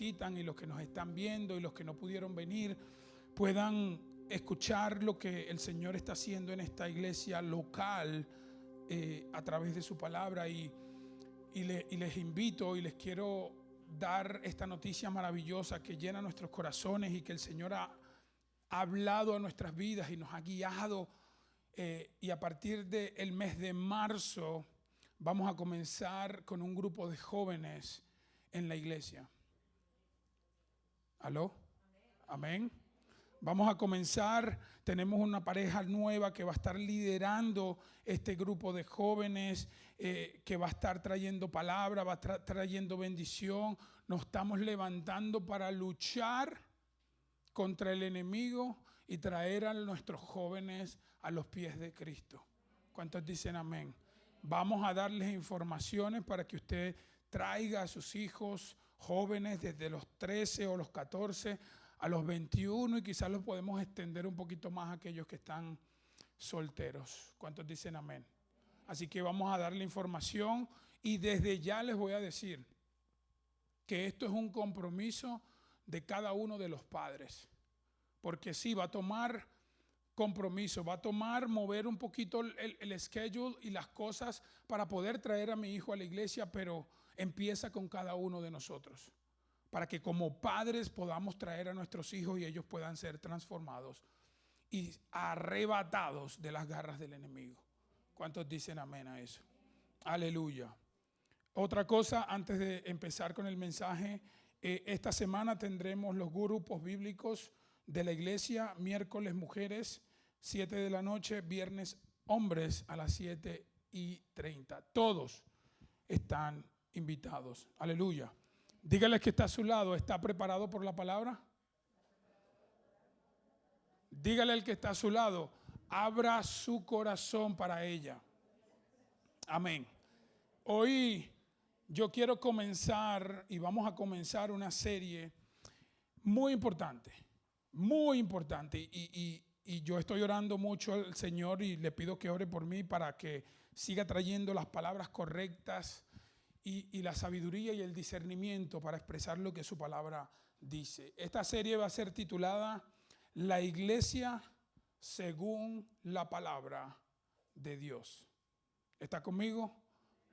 visitan y los que nos están viendo y los que no pudieron venir puedan escuchar lo que el Señor está haciendo en esta iglesia local a través de su palabra. Y les invito y les quiero dar esta noticia maravillosa que llena nuestros corazones y que el Señor ha hablado a nuestras vidas y nos ha guiado. Y a partir del mes de marzo vamos a comenzar con un grupo de jóvenes en la iglesia. ¿Aló? Amén. Vamos a comenzar, tenemos una pareja nueva que va a estar liderando este grupo de jóvenes, que va a estar trayendo palabra, va a estar trayendo bendición. Nos estamos levantando para luchar contra el enemigo y traer a nuestros jóvenes a los pies de Cristo. ¿Cuántos dicen amén? Vamos a darles informaciones para que usted traiga a sus hijos jóvenes desde los 13 o los 14 a los 21 y quizás los podemos extender un poquito más a aquellos que están solteros. ¿Cuántos dicen amén? Así que vamos a darle información y desde ya les voy a decir que esto es un compromiso de cada uno de los padres, porque sí, va a tomar compromiso, va a tomar mover un poquito el schedule y las cosas para poder traer a mi hijo a la iglesia, pero empieza con cada uno de nosotros, para que como padres podamos traer a nuestros hijos y ellos puedan ser transformados y arrebatados de las garras del enemigo. ¿Cuántos dicen amén a eso? Aleluya. Otra cosa antes de empezar con el mensaje, esta semana tendremos los grupos bíblicos de la iglesia, miércoles mujeres 7 de la noche, viernes hombres a las 7:30. Todos están invitados. Aleluya. Dígale que está a su lado, ¿está preparado por la palabra? Dígale al que está a su lado, abra su corazón para ella. Amén. Hoy yo quiero comenzar y vamos a comenzar una serie muy importante y yo estoy orando mucho al Señor y le pido que ore por mí para que siga trayendo las palabras correctas y la sabiduría y el discernimiento para expresar lo que su palabra dice. Esta serie va a ser titulada La Iglesia según la palabra de Dios. ¿Está conmigo?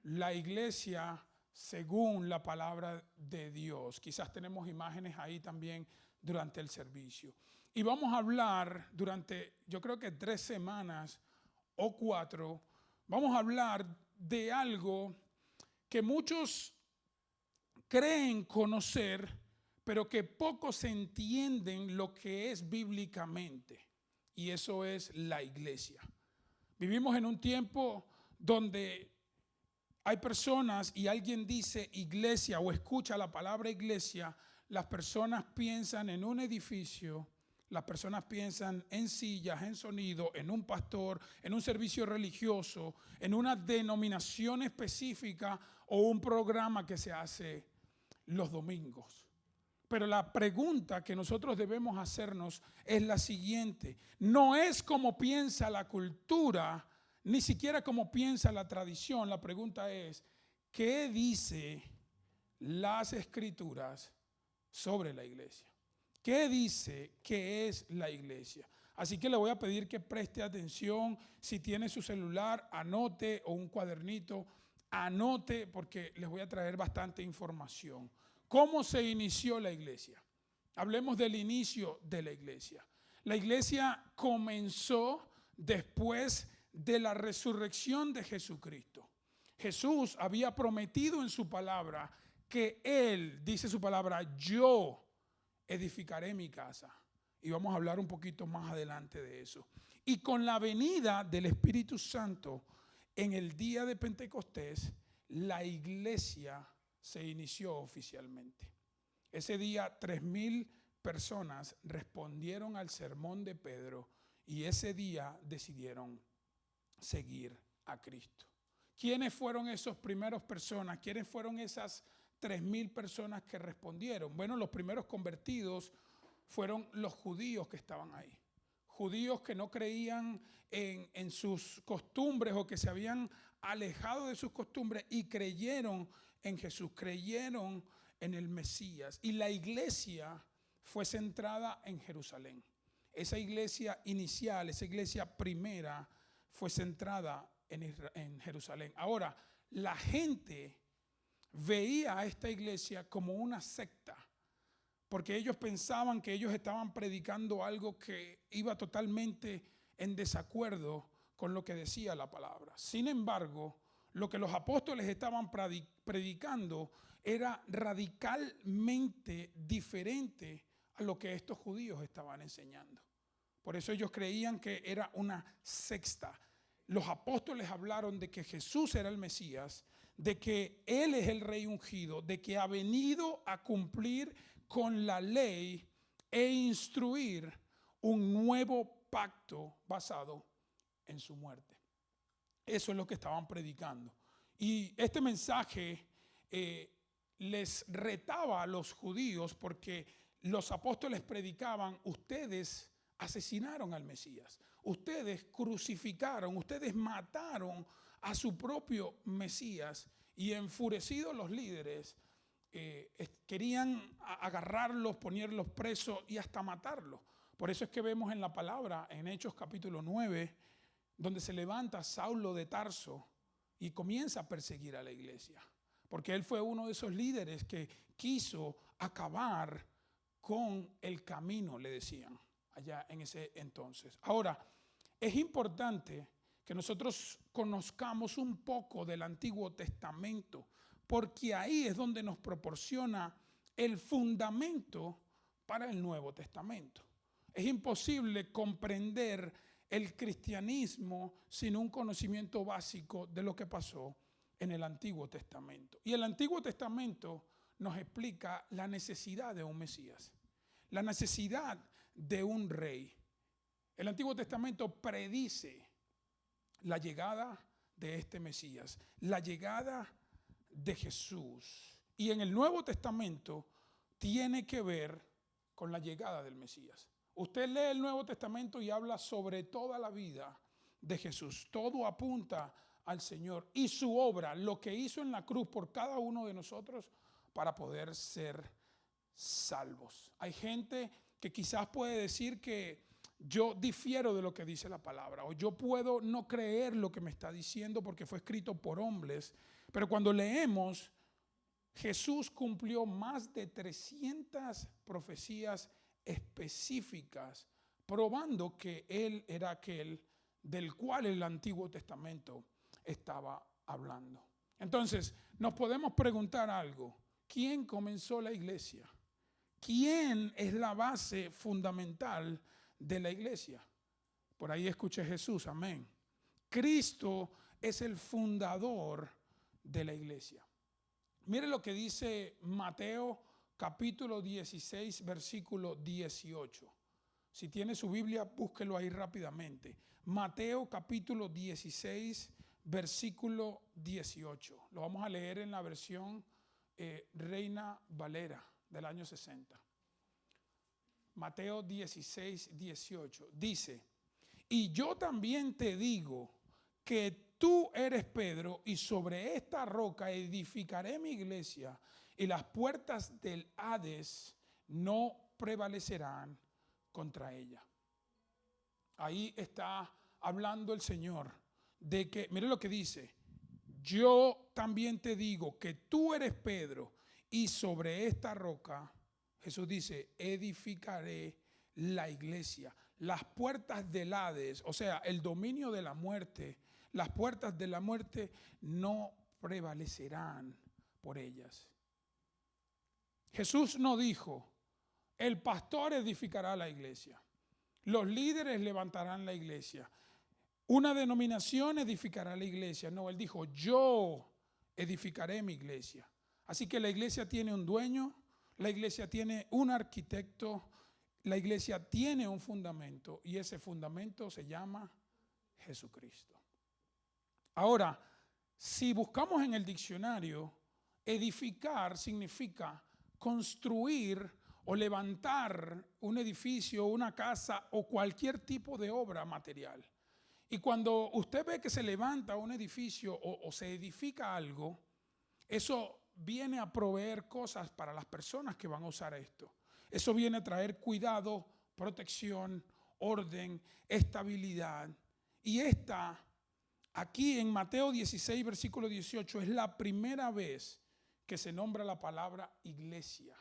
La Iglesia según la palabra de Dios. Quizás tenemos imágenes ahí también durante el servicio. Y vamos a hablar durante, yo creo que 3 semanas o 4, vamos a hablar de algo que muchos creen conocer, pero que pocos entienden lo que es bíblicamente. Y eso es la iglesia. Vivimos en un tiempo donde hay personas y alguien dice iglesia o escucha la palabra iglesia, las personas piensan en un edificio, las personas piensan en sillas, en sonido, en un pastor, en un servicio religioso, en una denominación específica o un programa que se hace los domingos. Pero la pregunta que nosotros debemos hacernos es la siguiente: no es como piensa la cultura, ni siquiera como piensa la tradición. La pregunta es, ¿qué dice las Escrituras sobre la iglesia? ¿Qué dice que es la iglesia? Así que le voy a pedir que preste atención. Si tiene su celular, anote, o un cuadernito, anote, porque les voy a traer bastante información. ¿Cómo se inició la iglesia? Hablemos del inicio de la iglesia. La iglesia comenzó después de la resurrección de Jesucristo. Jesús había prometido en su palabra que Él, dice su palabra, yo edificaré mi casa. Y vamos a hablar un poquito más adelante de eso. Y con la venida del Espíritu Santo en el día de Pentecostés, la iglesia se inició oficialmente. Ese día 3,000 personas respondieron al sermón de Pedro y ese día decidieron seguir a Cristo. ¿Quiénes fueron esos primeros personas? ¿Quiénes fueron esas 3,000 personas que respondieron? Bueno, los primeros convertidos fueron los judíos que estaban ahí. Judíos que no creían en sus costumbres o que se habían alejado de sus costumbres y creyeron en Jesús, creyeron en el Mesías. Y la iglesia fue centrada en Jerusalén. Esa iglesia inicial, esa iglesia primera, fue centrada en Jerusalén. Ahora, la gente veía a esta iglesia como una secta, porque ellos pensaban que ellos estaban predicando algo que iba totalmente en desacuerdo con lo que decía la palabra. Sin embargo, lo que los apóstoles estaban predicando era radicalmente diferente a lo que estos judíos estaban enseñando. Por eso ellos creían que era una secta. Los apóstoles hablaron de que Jesús era el Mesías, de que Él es el Rey ungido, de que ha venido a cumplir con la ley e instruir un nuevo pacto basado en su muerte. Eso es lo que estaban predicando. Y este mensaje les retaba a los judíos porque los apóstoles predicaban: ustedes asesinaron al Mesías, ustedes crucificaron, ustedes mataron a su propio Mesías. Y enfurecidos los líderes querían agarrarlos, ponerlos presos y hasta matarlos. Por eso es que vemos en la palabra, en Hechos capítulo 9, donde se levanta Saulo de Tarso y comienza a perseguir a la iglesia, porque él fue uno de esos líderes que quiso acabar con el camino, le decían allá en ese entonces. Ahora, es importante que nosotros conozcamos un poco del Antiguo Testamento, porque ahí es donde nos proporciona el fundamento para el Nuevo Testamento. Es imposible comprender el cristianismo sin un conocimiento básico de lo que pasó en el Antiguo Testamento. Y el Antiguo Testamento nos explica la necesidad de un Mesías, la necesidad de un rey. El Antiguo Testamento predice la llegada de este Mesías, la llegada de Jesús. Y en el Nuevo Testamento tiene que ver con la llegada del Mesías. Usted lee el Nuevo Testamento y habla sobre toda la vida de Jesús. Todo apunta al Señor y su obra, lo que hizo en la cruz por cada uno de nosotros para poder ser salvos. Hay gente que quizás puede decir que yo difiero de lo que dice la palabra, o yo puedo no creer lo que me está diciendo porque fue escrito por hombres. Pero cuando leemos, Jesús cumplió más de 300 profecías específicas, probando que Él era aquel del cual el Antiguo Testamento estaba hablando. Entonces, nos podemos preguntar algo: ¿quién comenzó la iglesia? ¿Quién es la base fundamental de la iglesia? Por ahí escuché Jesús, amén. Cristo es el fundador de la iglesia. Mire lo que dice Mateo capítulo 16, versículo 18. Si tiene su Biblia, búsquelo ahí rápidamente. Mateo capítulo 16, versículo 18. Lo vamos a leer en la versión Reina Valera del año 60. Mateo 16, 18. Dice: y yo también te digo que tú eres Pedro, y sobre esta roca edificaré mi iglesia, y las puertas del Hades no prevalecerán contra ella. Ahí está hablando el Señor de que, mire lo que dice: yo también te digo que tú eres Pedro, y sobre esta roca, Jesús dice, edificaré la iglesia. Las puertas del Hades, o sea, el dominio de la muerte, las puertas de la muerte no prevalecerán por ellas. Jesús no dijo: el pastor edificará la iglesia, los líderes levantarán la iglesia, una denominación edificará la iglesia. No, Él dijo: yo edificaré mi iglesia. Así que la iglesia tiene un dueño, la iglesia tiene un arquitecto, la iglesia tiene un fundamento, y ese fundamento se llama Jesucristo. Ahora, si buscamos en el diccionario, edificar significa construir o levantar un edificio, una casa o cualquier tipo de obra material. Y cuando usted ve que se levanta un edificio o se edifica algo, eso viene a proveer cosas para las personas que van a usar esto. Eso viene a traer cuidado, protección, orden, estabilidad. Y aquí en Mateo 16, versículo 18, es la primera vez que se nombra la palabra iglesia.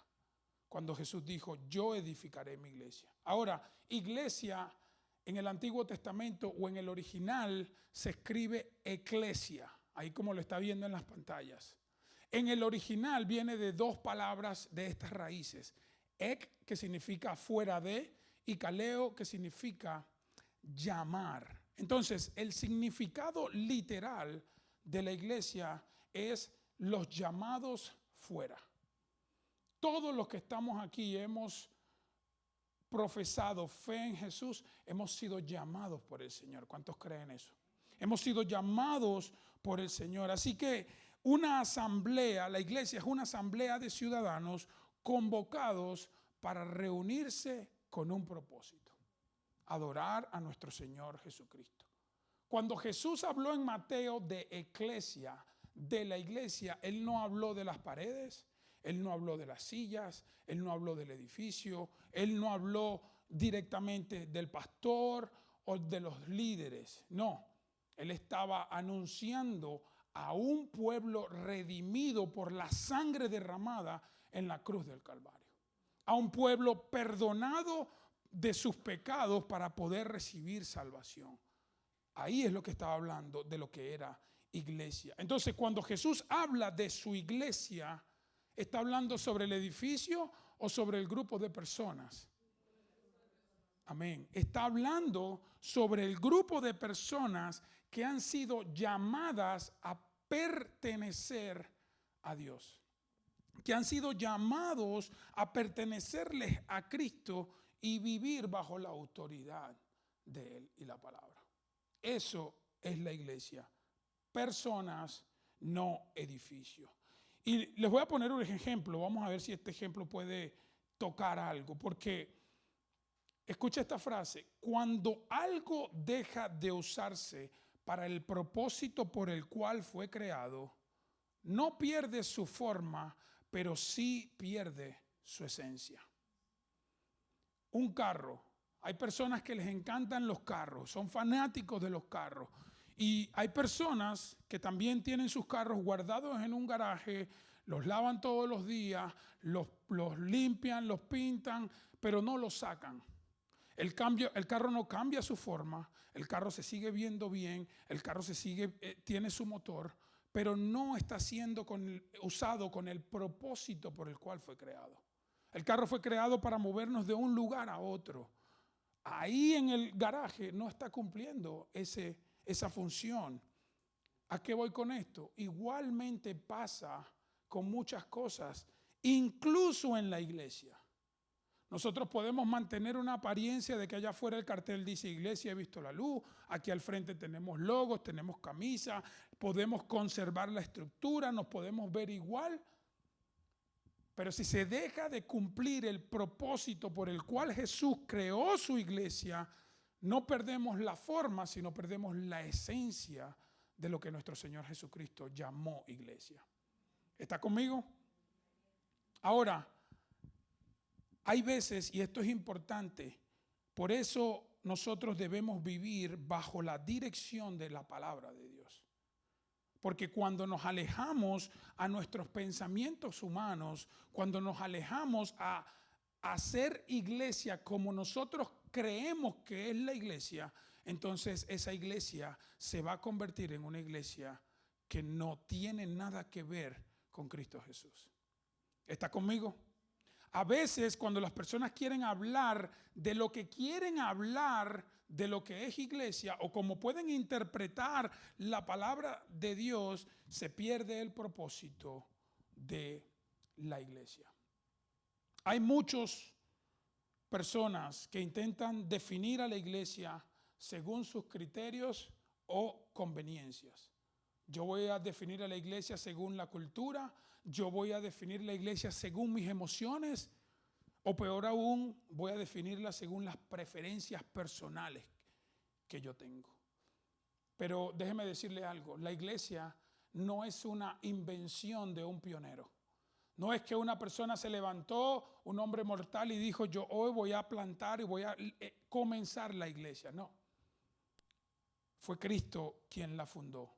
Cuando Jesús dijo, yo edificaré mi iglesia. Ahora, iglesia en el Antiguo Testamento o en el original se escribe eclesia, ahí como lo está viendo en las pantallas. En el original viene de dos palabras de estas raíces. Ek, que significa fuera de, y kaleo, que significa llamar. Entonces, el significado literal de la iglesia es los llamados fuera. Todos los que estamos aquí hemos profesado fe en Jesús, hemos sido llamados por el Señor. ¿Cuántos creen eso? Hemos sido llamados por el Señor. Así que una asamblea, la iglesia es una asamblea de ciudadanos convocados para reunirse con un propósito: adorar a nuestro Señor Jesucristo. Cuando Jesús habló en Mateo de eclesia, de la iglesia, Él no habló de las paredes, Él no habló de las sillas, Él no habló del edificio, Él no habló directamente del pastor o de los líderes. No, Él estaba anunciando a un pueblo redimido por la sangre derramada en la cruz del Calvario. A un pueblo perdonado de sus pecados para poder recibir salvación. Ahí es lo que estaba hablando de lo que era iglesia. Entonces, cuando Jesús habla de su iglesia, ¿está hablando sobre el edificio o sobre el grupo de personas? Amén. Está hablando sobre el grupo de personas que han sido llamadas a pertenecer a Dios, que han sido llamados a pertenecerles a Cristo y vivir bajo la autoridad de Él y la palabra. Eso es la iglesia. Personas, no edificios. Y les voy a poner un ejemplo. Vamos a ver si este ejemplo puede tocar algo. Porque, escucha esta frase: cuando algo deja de usarse para el propósito por el cual fue creado, no pierde su forma, pero sí pierde su esencia. Un carro. Hay personas que les encantan los carros, son fanáticos de los carros. Y hay personas que también tienen sus carros guardados en un garaje, los lavan todos los días, los limpian, los pintan, pero no los sacan. El carro no cambia su forma, el carro se sigue viendo bien, el carro tiene su motor, pero no está siendo usado con el propósito por el cual fue creado. El carro fue creado para movernos de un lugar a otro. Ahí en el garaje no está cumpliendo esa función. ¿A qué voy con esto? Igualmente pasa con muchas cosas, incluso en la iglesia. Nosotros podemos mantener una apariencia de que allá afuera el cartel dice iglesia he visto la luz, aquí al frente tenemos logos, tenemos camisas, podemos conservar la estructura, nos podemos ver igual. Pero si se deja de cumplir el propósito por el cual Jesús creó su iglesia, no perdemos la forma, sino perdemos la esencia de lo que nuestro Señor Jesucristo llamó iglesia. ¿Está conmigo? Ahora, hay veces, y esto es importante, por eso nosotros debemos vivir bajo la dirección de la palabra de Dios. Porque cuando nos alejamos a nuestros pensamientos humanos, cuando nos alejamos a hacer iglesia como nosotros creemos que es la iglesia, entonces esa iglesia se va a convertir en una iglesia que no tiene nada que ver con Cristo Jesús. ¿Está conmigo? A veces cuando las personas quieren hablar de lo que quieren hablar de lo que es iglesia o como pueden interpretar la palabra de Dios, se pierde el propósito de la iglesia. Hay muchas personas que intentan definir a la iglesia según sus criterios o conveniencias. Yo voy a definir a la iglesia según la cultura, yo voy a definir la iglesia según mis emociones, o peor aún, voy a definirla según las preferencias personales que yo tengo. Pero déjeme decirle algo, la iglesia no es una invención de un pionero. No es que una persona se levantó, un hombre mortal, y dijo, yo hoy voy a plantar y voy a comenzar la iglesia. No. Fue Cristo quien la fundó.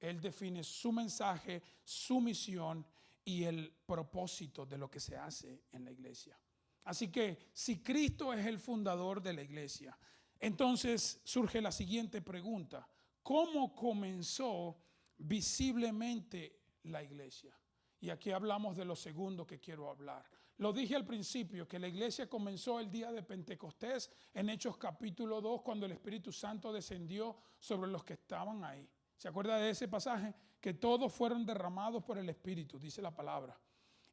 Él define su mensaje, su misión y el propósito de lo que se hace en la iglesia. Así que si Cristo es el fundador de la iglesia, entonces surge la siguiente pregunta: ¿cómo comenzó visiblemente la iglesia? Y aquí hablamos de lo segundo que quiero hablar. Lo dije al principio, que la iglesia comenzó el día de Pentecostés en Hechos capítulo 2, cuando el Espíritu Santo descendió sobre los que estaban ahí. ¿Se acuerda de ese pasaje? Que todos fueron derramados por el Espíritu, dice la palabra.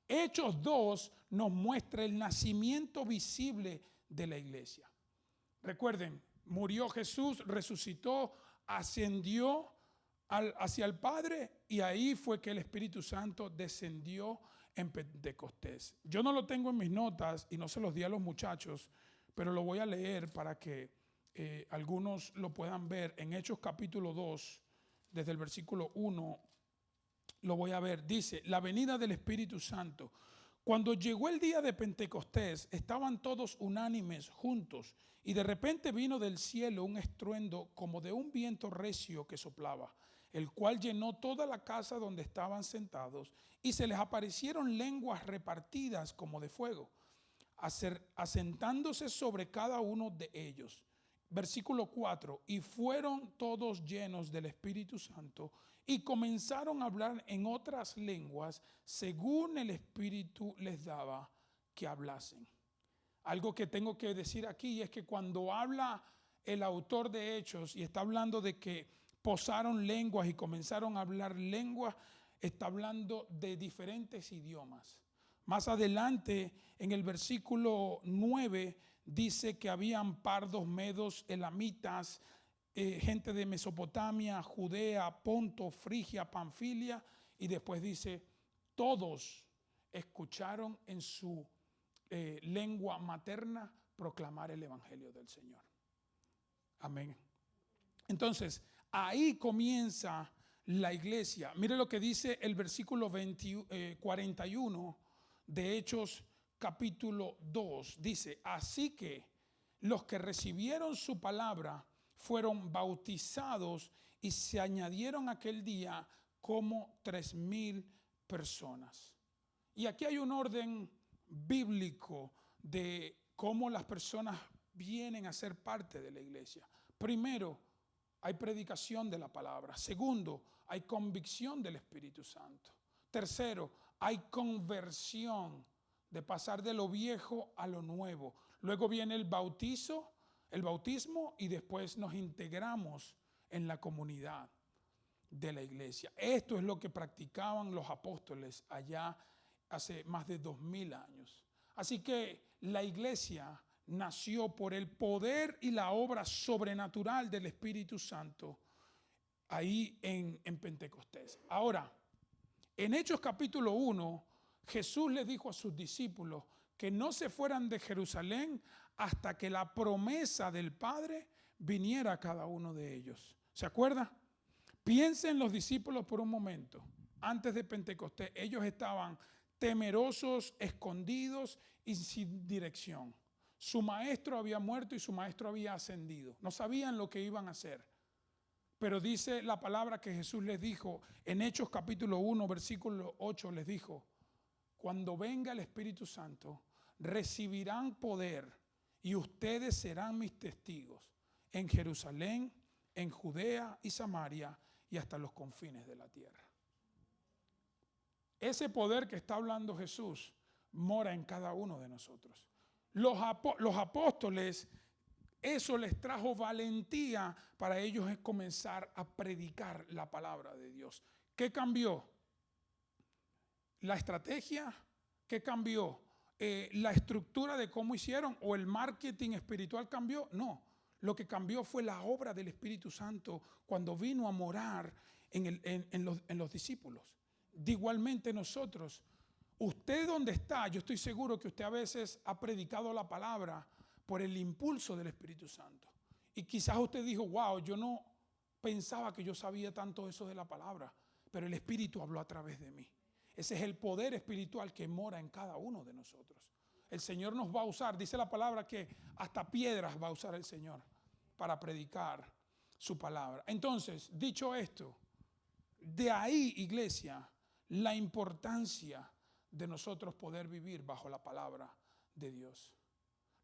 Hechos 2 nos muestra el nacimiento visible de la iglesia. Recuerden, murió Jesús, resucitó, ascendió hacia el Padre, y ahí fue que el Espíritu Santo descendió en Pentecostés. Yo no lo tengo en mis notas y no se los di a los muchachos, pero lo voy a leer para que algunos lo puedan ver. En Hechos capítulo 2, desde el versículo 1, lo voy a ver. Dice: la venida del Espíritu Santo. Cuando llegó el día de Pentecostés, estaban todos unánimes juntos, y de repente vino del cielo un estruendo como de un viento recio que soplaba, el cual llenó toda la casa donde estaban sentados, y se les aparecieron lenguas repartidas como de fuego, asentándose sobre cada uno de ellos. Versículo 4: y fueron todos llenos del Espíritu Santo y comenzaron a hablar en otras lenguas según el Espíritu les daba que hablasen. Algo que tengo que decir aquí es que cuando habla el autor de Hechos y está hablando de que posaron lenguas y comenzaron a hablar lenguas, está hablando de diferentes idiomas. Más adelante, en el versículo 9, dice que habían pardos, medos, elamitas, gente de Mesopotamia, Judea, Ponto, Frigia, Panfilia, y después dice, todos escucharon en su lengua materna proclamar el evangelio del Señor. Amén. Entonces, ahí comienza la iglesia. Mire lo que dice el versículo 41 de Hechos capítulo 2. Dice: así que los que recibieron su palabra fueron bautizados, y se añadieron aquel día como 3,000 personas. Y aquí hay un orden bíblico de cómo las personas vienen a ser parte de la iglesia. Primero, hay predicación de la palabra. Segundo, hay convicción del Espíritu Santo. Tercero, hay conversión, de pasar de lo viejo a lo nuevo. Luego viene el bautismo, y después nos integramos en la comunidad de la iglesia. Esto es lo que practicaban los apóstoles allá hace más de 2000 años. Así que la iglesia nació por el poder y la obra sobrenatural del Espíritu Santo ahí en Pentecostés. Ahora, en Hechos capítulo 1, Jesús le dijo a sus discípulos que no se fueran de Jerusalén hasta que la promesa del Padre viniera a cada uno de ellos. ¿Se acuerda? Piensen los discípulos por un momento. Antes de Pentecostés, ellos estaban temerosos, escondidos y sin dirección. Su maestro había muerto y su maestro había ascendido. No sabían lo que iban a hacer. Pero dice la palabra que Jesús les dijo en Hechos capítulo 1, versículo 8, les dijo: cuando venga el Espíritu Santo, recibirán poder y ustedes serán mis testigos en Jerusalén, en Judea y Samaria y hasta los confines de la tierra. Ese poder que está hablando Jesús mora en cada uno de nosotros. Los apóstoles, eso les trajo valentía para ellos comenzar a predicar la palabra de Dios. ¿Qué cambió? ¿La estrategia? ¿Qué cambió? ¿La estructura de cómo hicieron? ¿O el marketing espiritual cambió? No. Lo que cambió fue la obra del Espíritu Santo cuando vino a morar en los discípulos. De igualmente nosotros, usted donde está, yo estoy seguro que usted a veces ha predicado la palabra por el impulso del Espíritu Santo. Y quizás usted dijo, wow, yo no pensaba que yo sabía tanto eso de la palabra. pero el Espíritu habló a través de mí. Ese es el poder espiritual que mora en cada uno de nosotros. El Señor nos va a usar, dice la palabra que hasta piedras va a usar el Señor para predicar su palabra. Entonces, dicho esto, de ahí, iglesia, la importancia de nosotros poder vivir bajo la palabra de Dios.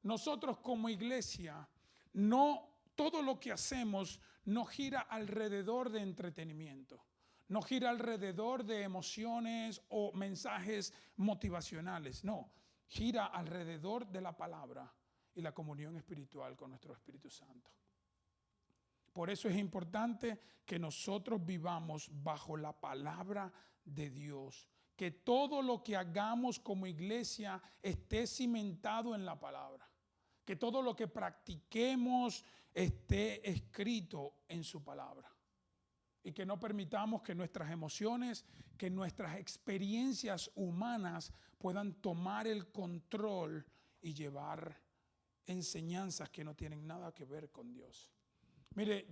Nosotros como iglesia, no todo lo que hacemos no gira alrededor de entretenimiento, no gira alrededor de emociones o mensajes motivacionales, no, gira alrededor de la palabra y la comunión espiritual con nuestro Espíritu Santo. Por eso es importante que nosotros vivamos bajo la palabra de Dios, que todo lo que hagamos como iglesia esté cimentado en la palabra, que todo lo que practiquemos esté escrito en su palabra y que no permitamos que nuestras emociones, que nuestras experiencias humanas puedan tomar el control y llevar enseñanzas que no tienen nada que ver con Dios. Mire,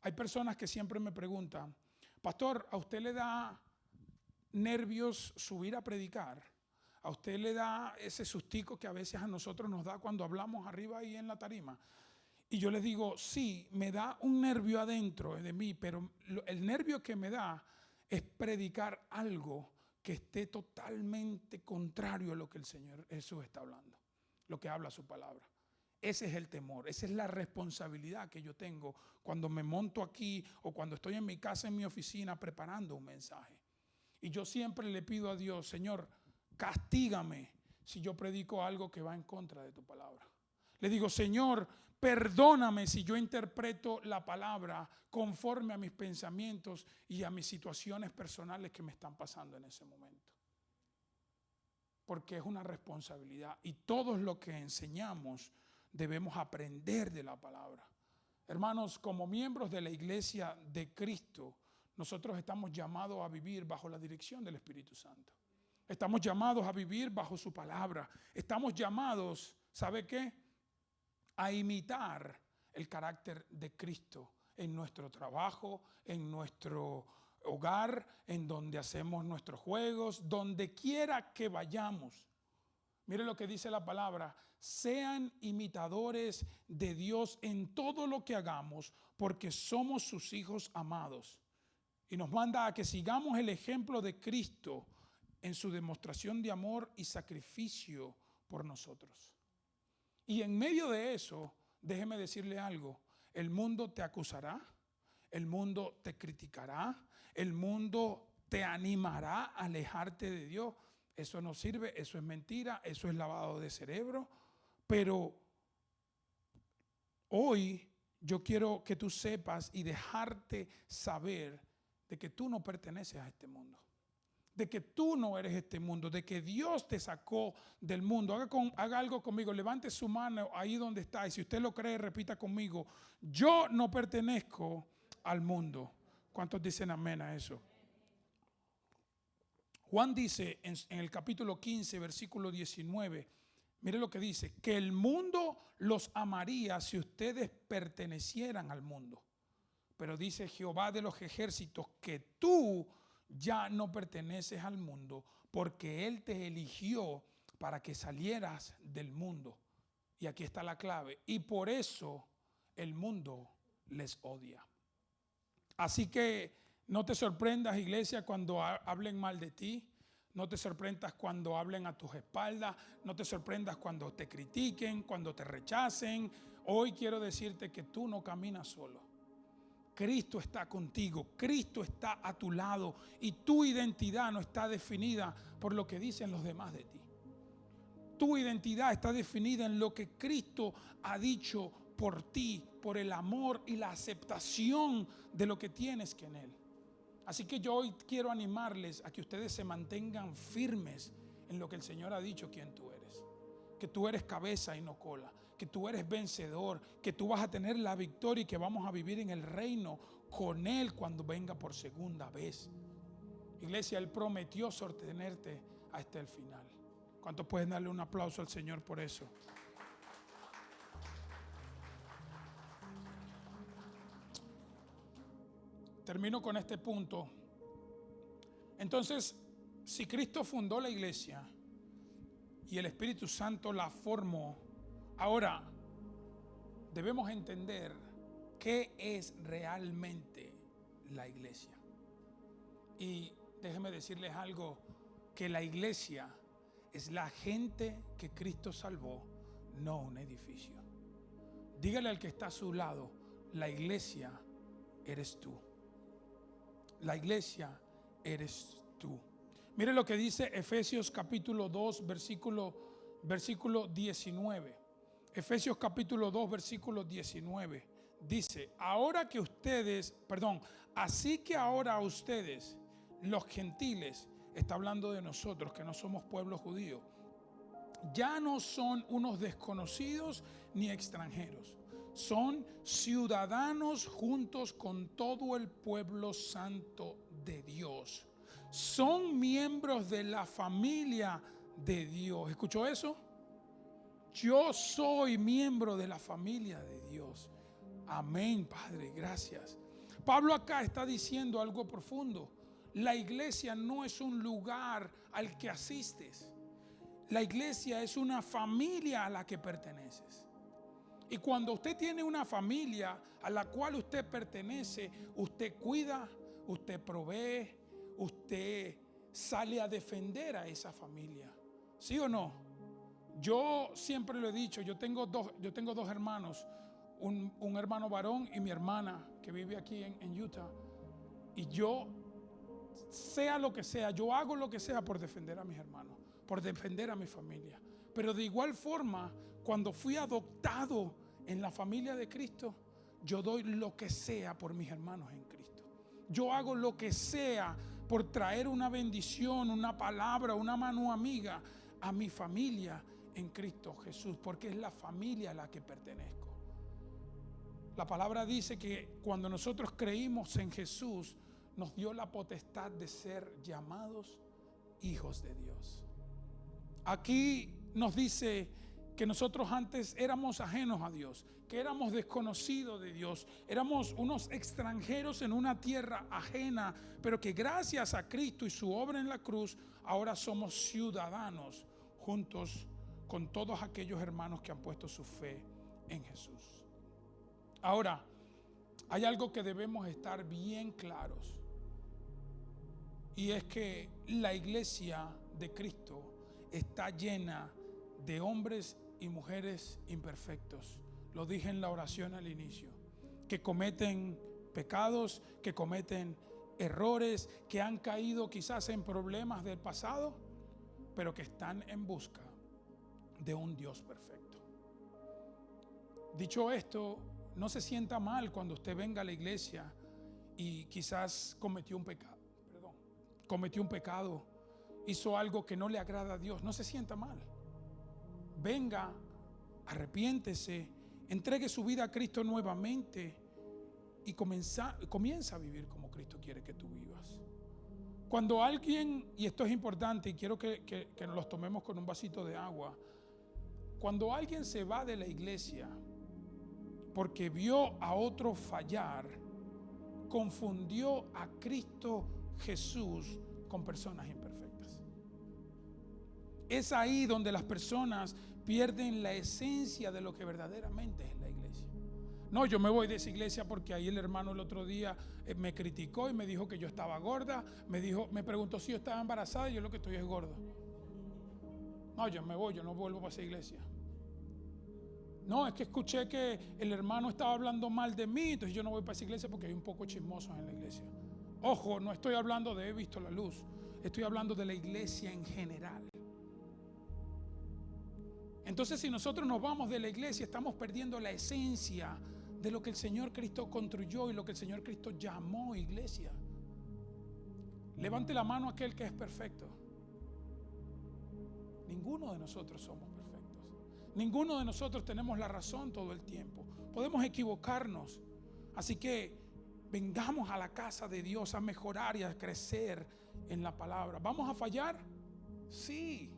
hay personas que siempre me preguntan, pastor, ¿a usted le da nervios subir a predicar? ¿A usted le da ese sustico que a veces a nosotros nos da cuando hablamos arriba ahí en la tarima? Y yo les digo, sí, me da un nervio adentro de mí, pero el nervio que me da es predicar algo que esté totalmente contrario a lo que el Señor Jesús está hablando, lo que habla su palabra. Ese es el temor, esa es la responsabilidad que yo tengo cuando me monto aquí o cuando estoy en mi casa, en mi oficina, preparando un mensaje. Y yo siempre le pido a Dios, Señor, castígame si yo predico algo que va en contra de tu palabra. Le digo, Señor, perdóname si yo interpreto la palabra conforme a mis pensamientos y a mis situaciones personales que me están pasando en ese momento. Porque es una responsabilidad y todos lo que enseñamos debemos aprender de la palabra. Hermanos, como miembros de la iglesia de Cristo, nosotros estamos llamados a vivir bajo la dirección del Espíritu Santo. Estamos llamados a vivir bajo su palabra. Estamos llamados, ¿sabe qué? A imitar el carácter de Cristo en nuestro trabajo, en nuestro hogar, en donde hacemos nuestros juegos, donde quiera que vayamos. Mire lo que dice la palabra, sean imitadores de Dios en todo lo que hagamos, porque somos sus hijos amados. Y nos manda a que sigamos el ejemplo de Cristo en su demostración de amor y sacrificio por nosotros. Y en medio de eso, déjeme decirle algo, el mundo te acusará, el mundo te criticará, el mundo te animará a alejarte de Dios. Eso no sirve, eso es mentira, eso es lavado de cerebro. Pero hoy yo quiero que tú sepas y dejarte saber de que tú no perteneces a este mundo, de que tú no eres este mundo, de que Dios te sacó del mundo. Haga algo conmigo, levante su mano ahí donde está y si usted lo cree, repita conmigo, yo no pertenezco al mundo. ¿Cuántos dicen amén a eso? Juan dice en el capítulo 15, versículo 19, mire lo que dice, que el mundo los amaría si ustedes pertenecieran al mundo. Pero dice Jehová de los ejércitos que tú ya no perteneces al mundo porque Él te eligió para que salieras del mundo. Y aquí está la clave. Y por eso el mundo les odia. Así que no te sorprendas, iglesia, cuando hablen mal de ti. No te sorprendas cuando hablen a tus espaldas. No te sorprendas cuando te critiquen, cuando te rechacen. Hoy quiero decirte que tú no caminas solo. Cristo está contigo, Cristo está a tu lado y tu identidad no está definida por lo que dicen los demás de ti. Tu identidad está definida en lo que Cristo ha dicho por ti, por el amor y la aceptación de lo que tienes que en Él. Así que yo hoy quiero animarles a que ustedes se mantengan firmes en lo que el Señor ha dicho quién tú eres. Que tú eres cabeza y no cola, que tú eres vencedor, que tú vas a tener la victoria y que vamos a vivir en el reino con Él cuando venga por segunda vez. Iglesia, Él prometió sostenerte hasta el final. ¿Cuántos pueden darle un aplauso al Señor por eso? Termino con este punto Entonces, si Cristo fundó la iglesia y el Espíritu Santo la formó, ahora debemos entender qué es realmente la iglesia. Y déjenme decirles algo, que la iglesia es la gente que Cristo salvó, no un edificio. Dígale al que está a su lado, la iglesia eres tú. La iglesia eres tú. Mire lo que dice Efesios capítulo 2, versículo 19. Efesios capítulo 2, versículo 19. Dice, así que ahora ustedes, los gentiles, está hablando de nosotros que no somos pueblo judío, ya no son unos desconocidos ni extranjeros, son ciudadanos juntos con todo el pueblo santo de Dios. Son miembros de la familia de Dios. ¿Escuchó eso? Yo soy miembro de la familia de Dios. Amén, Padre, gracias. Pablo acá está diciendo algo profundo. La iglesia no es un lugar al que asistes. La iglesia es una familia a la que perteneces. Y cuando usted tiene una familia a la cual usted pertenece, usted cuida, usted provee, usted sale a defender a esa familia. ¿Sí o no? Yo siempre lo he dicho, yo tengo dos hermanos, un hermano varón y mi hermana que vive aquí en Utah. Y yo, sea lo que sea, yo hago lo que sea por defender a mis hermanos, por defender a mi familia. Pero de igual forma, cuando fui adoptado en la familia de Cristo, yo doy lo que sea por mis hermanos en Cristo. Yo hago lo que sea por traer una bendición, una palabra, una mano amiga a mi familia en Cristo Jesús, porque es la familia a la que pertenezco. La palabra dice que cuando nosotros creímos en Jesús, nos dio la potestad de ser llamados hijos de Dios. Aquí nos dice que nosotros antes éramos ajenos a Dios, que éramos desconocidos de Dios, éramos unos extranjeros en una tierra ajena, pero que gracias a Cristo y su obra en la cruz, ahora somos ciudadanos juntos con todos aquellos hermanos que han puesto su fe en Jesús. Ahora, hay algo que debemos estar bien claros, y es que la iglesia de Cristo está llena de hombres y mujeres imperfectos. Lo dije en la oración al inicio, que cometen pecados, que cometen errores, que han caído quizás en problemas del pasado, pero que están en busca de un Dios perfecto. Dicho esto, no se sienta mal cuando usted venga a la iglesia y quizás cometió un pecado, hizo algo que no le agrada a Dios. No se sienta mal. Venga, arrepiéntese, entregue su vida a Cristo nuevamente y comienza a vivir como Cristo quiere que tú vivas. Cuando alguien, y esto es importante y quiero que nos los tomemos con un vasito de agua, cuando alguien se va de la iglesia porque vio a otro fallar, confundió a Cristo Jesús con personas imperfectas. Es ahí donde las personas pierden la esencia de lo que verdaderamente es la iglesia. No, yo me voy de esa iglesia porque ahí el hermano el otro día me criticó y me dijo que yo estaba gorda, me preguntó si yo estaba embarazada y yo lo que estoy es gordo. No, yo me voy, yo no vuelvo para esa iglesia. No, es que escuché que el hermano estaba hablando mal de mí, entonces yo no voy para esa iglesia porque hay un poco chismosos en la iglesia. Ojo, no estoy hablando de he visto la luz, estoy hablando de la iglesia en general. Entonces, si nosotros nos vamos de la iglesia, estamos perdiendo la esencia de lo que el Señor Cristo construyó y lo que el Señor Cristo llamó iglesia. Levante la mano aquel que es perfecto. Ninguno de nosotros somos perfectos. Ninguno de nosotros tenemos la razón todo el tiempo. Podemos equivocarnos. Así que vengamos a la casa de Dios a mejorar y a crecer en la palabra. ¿Vamos a fallar? Sí.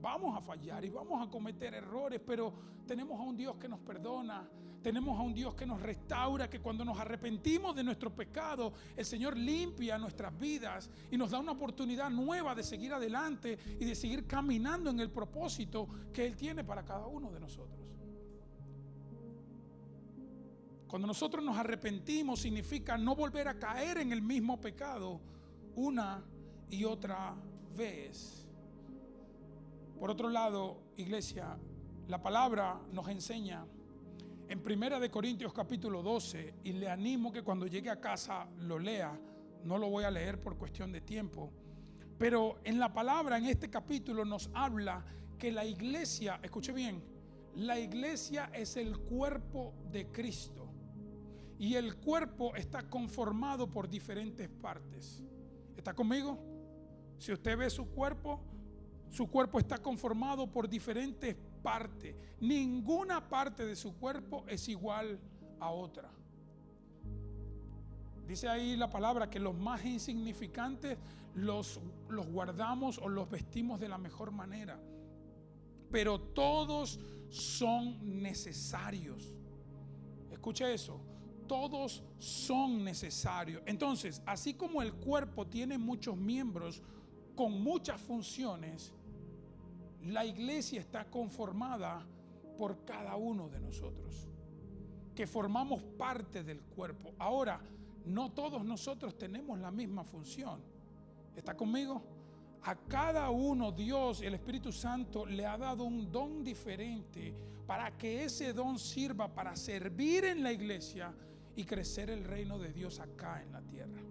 Vamos a fallar y vamos a cometer errores, pero tenemos a un Dios que nos perdona, tenemos a un Dios que nos restaura, que cuando nos arrepentimos de nuestro pecado, el Señor limpia nuestras vidas y nos da una oportunidad nueva de seguir adelante y de seguir caminando en el propósito que Él tiene para cada uno de nosotros. Cuando nosotros nos arrepentimos, significa no volver a caer en el mismo pecado una y otra vez. Por otro lado, iglesia, la palabra nos enseña en 1 Corintios capítulo 12, y le animo que cuando llegue a casa lo lea. No lo voy a leer por cuestión de tiempo, pero en la palabra, en este capítulo, nos habla que la iglesia, escuche bien, la iglesia es el cuerpo de Cristo. Y el cuerpo está conformado por diferentes partes. ¿Está conmigo? Si usted ve su cuerpo está conformado por diferentes partes. Ninguna parte de su cuerpo es igual a otra. Dice ahí la palabra que los más insignificantes los guardamos o los vestimos de la mejor manera. Pero todos son necesarios. Escuche eso. Todos son necesarios. Entonces, así como el cuerpo tiene muchos miembros con muchas funciones, la iglesia está conformada por cada uno de nosotros, que formamos parte del cuerpo. Ahora, no todos nosotros tenemos la misma función. ¿Está conmigo? A cada uno Dios y el Espíritu Santo le ha dado un don diferente para que ese don sirva para servir en la iglesia y crecer el reino de Dios acá en la tierra.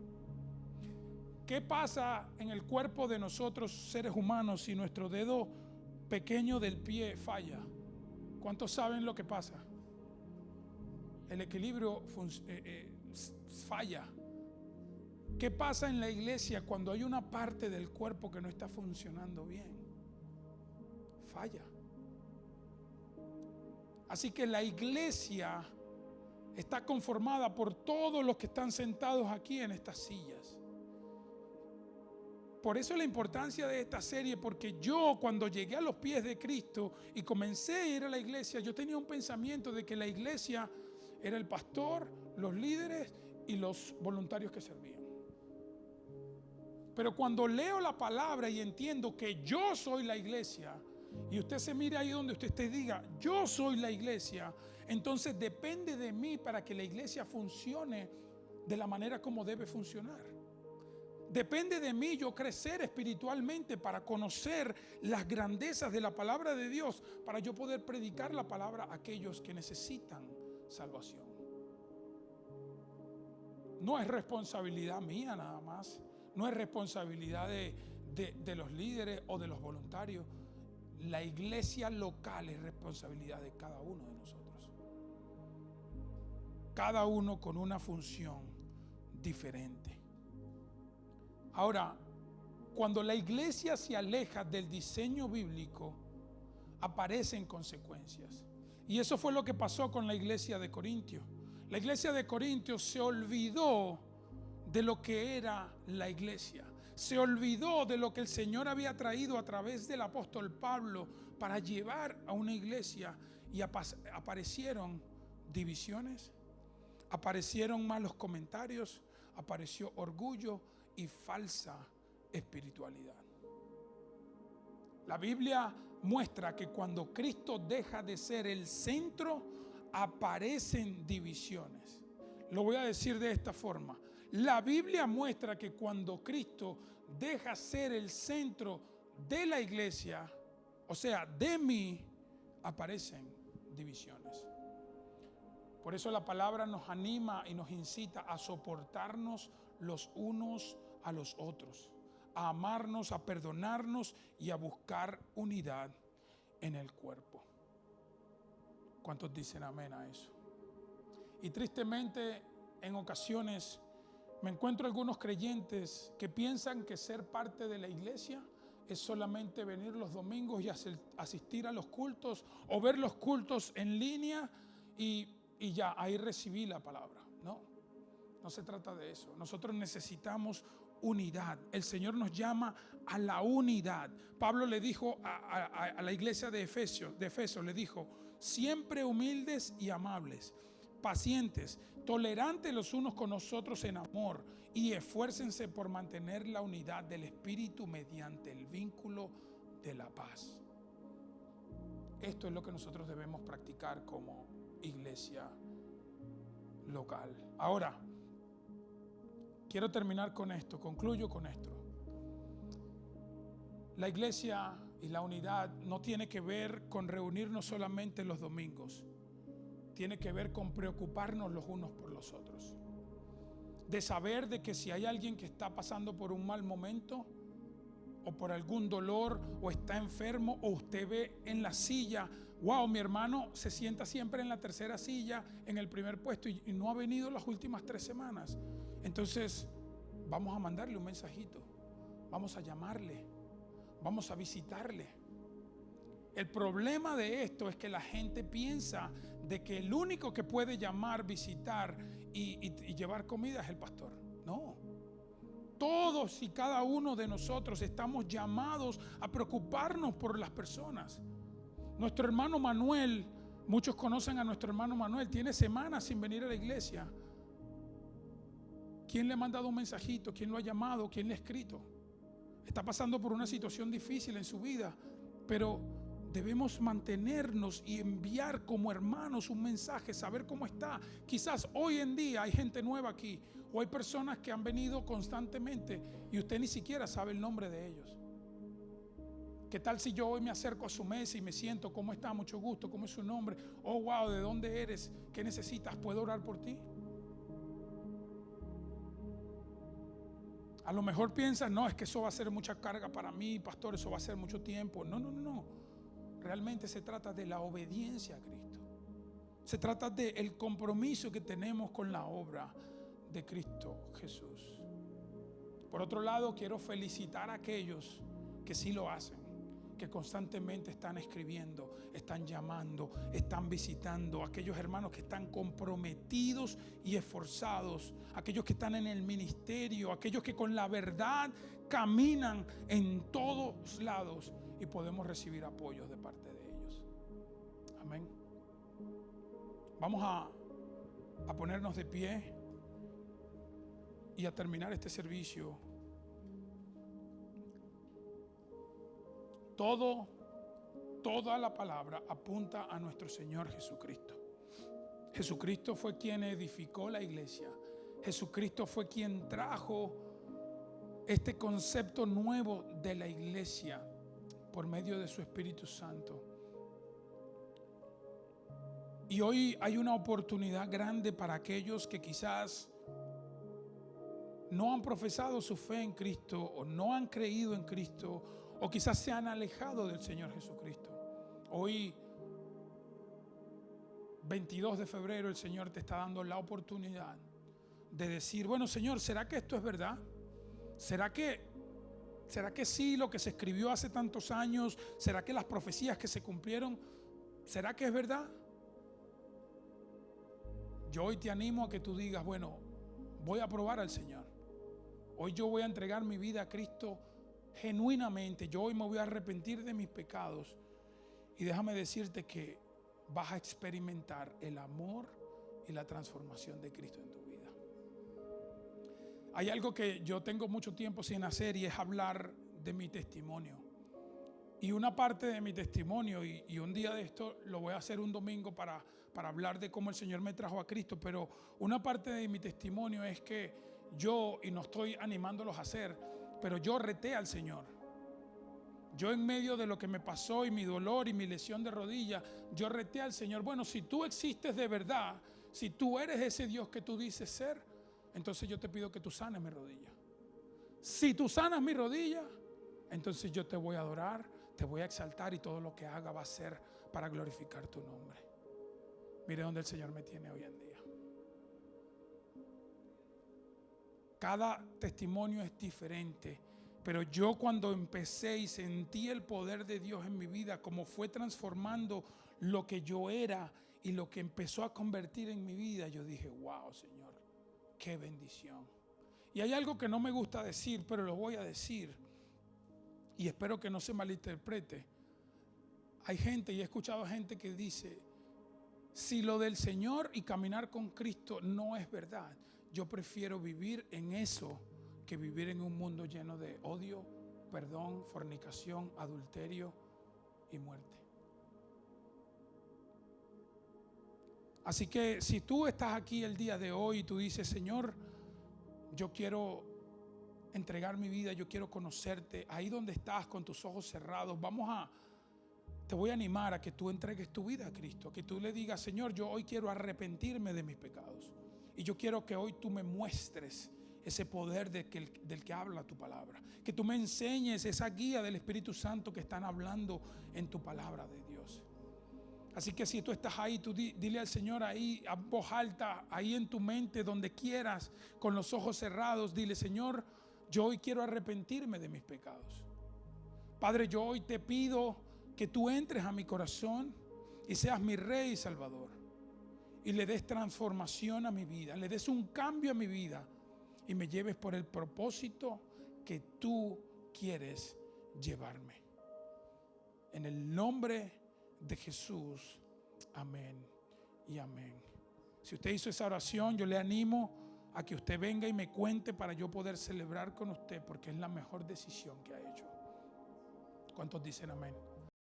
¿Qué pasa en el cuerpo de nosotros seres humanos si nuestro dedo pequeño del pie falla? ¿Cuántos saben lo que pasa? El equilibrio falla. ¿Qué pasa en la iglesia cuando hay una parte del cuerpo que no está funcionando bien? Falla. Así que la iglesia está conformada por todos los que están sentados aquí en estas sillas. Por eso la importancia de esta serie, porque yo cuando llegué a los pies de Cristo y comencé a ir a la iglesia, yo tenía un pensamiento de que la iglesia era el pastor, los líderes y los voluntarios que servían. Pero cuando leo la palabra y entiendo que yo soy la iglesia, y usted se mire ahí donde usted diga, yo soy la iglesia, entonces depende de mí para que la iglesia funcione de la manera como debe funcionar. Depende de mí yo crecer espiritualmente para conocer las grandezas de la palabra de Dios, para yo poder predicar la palabra a aquellos que necesitan salvación. No es responsabilidad mía nada más, no es responsabilidad de los líderes o de los voluntarios. La iglesia local es responsabilidad de cada uno de nosotros. Cada uno con una función diferente. Ahora, cuando la iglesia se aleja del diseño bíblico, aparecen consecuencias. Y eso fue lo que pasó con la iglesia de Corintios. La iglesia de Corintios se olvidó de lo que era la iglesia. Se olvidó de lo que el Señor había traído a través del apóstol Pablo para llevar a una iglesia, y aparecieron divisiones, aparecieron malos comentarios, apareció orgullo y falsa espiritualidad. La Biblia muestra que cuando Cristo deja de ser el centro, aparecen divisiones. Lo voy a decir de esta forma. La Biblia muestra que cuando Cristo deja ser el centro de la iglesia, o sea, de mí, aparecen divisiones. Por eso la palabra nos anima y nos incita a soportarnos los unos a los otros, a amarnos, a perdonarnos y a buscar unidad en el cuerpo. ¿Cuántos dicen amén a eso? Y tristemente, en ocasiones me encuentro algunos creyentes que piensan que ser parte de la iglesia es solamente venir los domingos y asistir a los cultos o ver los cultos en línea y ya, ahí recibí la palabra. No se trata de eso. Nosotros necesitamos unidad. El Señor nos llama a la unidad. Pablo le dijo a la iglesia de Efeso, le dijo: siempre humildes y amables, pacientes, tolerantes los unos con los otros en amor, y esfuércense por mantener la unidad del Espíritu mediante el vínculo de la paz. Esto es lo que nosotros debemos practicar como iglesia local. Ahora, quiero terminar con esto, concluyo con esto. La iglesia y la unidad no tiene que ver con reunirnos solamente los domingos. Tiene que ver con preocuparnos los unos por los otros. De saber de que si hay alguien que está pasando por un mal momento, o por algún dolor, o está enfermo, o usted ve en la silla, wow, mi hermano se sienta siempre en la tercera silla, en el primer puesto, y no ha venido las últimas 3 semanas. Entonces, vamos a mandarle un mensajito, vamos a llamarle, vamos a visitarle. El problema de esto es que la gente piensa de que el único que puede llamar, visitar y llevar comida es el pastor. No. Todos y cada uno de nosotros estamos llamados a preocuparnos por las personas. Nuestro hermano Manuel, muchos conocen a nuestro hermano Manuel, tiene semanas sin venir a la iglesia. ¿Quién le ha mandado un mensajito? ¿Quién lo ha llamado? ¿Quién le ha escrito? Está pasando por una situación difícil en su vida, pero debemos mantenernos y enviar como hermanos un mensaje, saber cómo está. Quizás hoy en día hay gente nueva aquí, o hay personas que han venido constantemente y usted ni siquiera sabe el nombre de ellos. ¿Qué tal si yo hoy me acerco a su mesa y me siento? ¿Cómo está? Mucho gusto. ¿Cómo es su nombre? Oh, wow, ¿de dónde eres? ¿Qué necesitas? ¿Puedo orar por ti? A lo mejor piensas, no, es que eso va a ser mucha carga para mí, pastor, eso va a ser mucho tiempo. No. Realmente se trata de la obediencia a Cristo. Se trata del compromiso que tenemos con la obra de Cristo Jesús. Por otro lado, quiero felicitar a aquellos que sí lo hacen, que constantemente están escribiendo, están llamando, están visitando, aquellos hermanos que están comprometidos y esforzados, aquellos que están en el ministerio, aquellos que con la verdad caminan en todos lados y podemos recibir apoyos de parte de ellos. Amén. Vamos a ponernos de pie y a terminar este servicio. Toda la palabra apunta a nuestro Señor Jesucristo. Jesucristo fue quien edificó la iglesia. Jesucristo fue quien trajo este concepto nuevo de la iglesia por medio de su Espíritu Santo. Y hoy hay una oportunidad grande para aquellos que quizás no han profesado su fe en Cristo o no han creído en Cristo, o quizás se han alejado del Señor Jesucristo. Hoy, 22 de febrero, el Señor te está dando la oportunidad de decir, bueno, Señor, ¿será que esto es verdad? ¿Será que sí lo que se escribió hace tantos años? ¿Será que las profecías que se cumplieron, será que es verdad? Yo hoy te animo a que tú digas, bueno, voy a probar al Señor. Hoy yo voy a entregar mi vida a Cristo genuinamente. Yo hoy me voy a arrepentir de mis pecados. Y déjame decirte que vas a experimentar el amor y la transformación de Cristo en tu vida. Hay algo que yo tengo mucho tiempo sin hacer y es hablar de mi testimonio. Y una parte de mi testimonio, y un día de esto lo voy a hacer un domingo para hablar de cómo el Señor me trajo a Cristo, pero una parte de mi testimonio es que yo, y no estoy animándolos a hacer, pero yo reté al Señor. Yo en medio de lo que me pasó y mi dolor y mi lesión de rodilla, yo reté al Señor. Bueno, si tú existes de verdad, si tú eres ese Dios que tú dices ser, entonces yo te pido que tú sanes mi rodilla. Si tú sanas mi rodilla, entonces yo te voy a adorar, te voy a exaltar y todo lo que haga va a ser para glorificar tu nombre. Mire dónde el Señor me tiene hoy en día. Cada testimonio es diferente, pero yo cuando empecé y sentí el poder de Dios en mi vida, como fue transformando lo que yo era y lo que empezó a convertir en mi vida, yo dije, wow, Señor, qué bendición. Y hay algo que no me gusta decir, pero lo voy a decir. Y espero que no se malinterprete. Hay gente, y he escuchado gente que dice, si lo del Señor y caminar con Cristo no es verdad, yo prefiero vivir en eso que vivir en un mundo lleno de odio, perdón, fornicación, adulterio y muerte. Así que si tú estás aquí el día de hoy y tú dices, Señor, yo quiero entregar mi vida, yo quiero conocerte, ahí donde estás con tus ojos cerrados, te voy a animar a que tú entregues tu vida a Cristo, que tú le digas, Señor, yo hoy quiero arrepentirme de mis pecados y yo quiero que hoy tú me muestres ese poder del que habla tu palabra, que tú me enseñes esa guía del Espíritu Santo que están hablando en tu palabra de Dios. Así que si tú estás ahí, tú dile al Señor ahí a voz alta, ahí en tu mente, donde quieras, con los ojos cerrados, dile, Señor, yo hoy quiero arrepentirme de mis pecados. Padre, yo hoy te pido que tú entres a mi corazón y seas mi Rey y Salvador. Y le des transformación a mi vida, le des un cambio a mi vida y me lleves por el propósito que tú quieres llevarme. En el nombre de Jesús, amén y amén. Si usted hizo esa oración, yo le animo a que usted venga y me cuente para yo poder celebrar con usted, porque es la mejor decisión que ha hecho. ¿Cuántos dicen amén?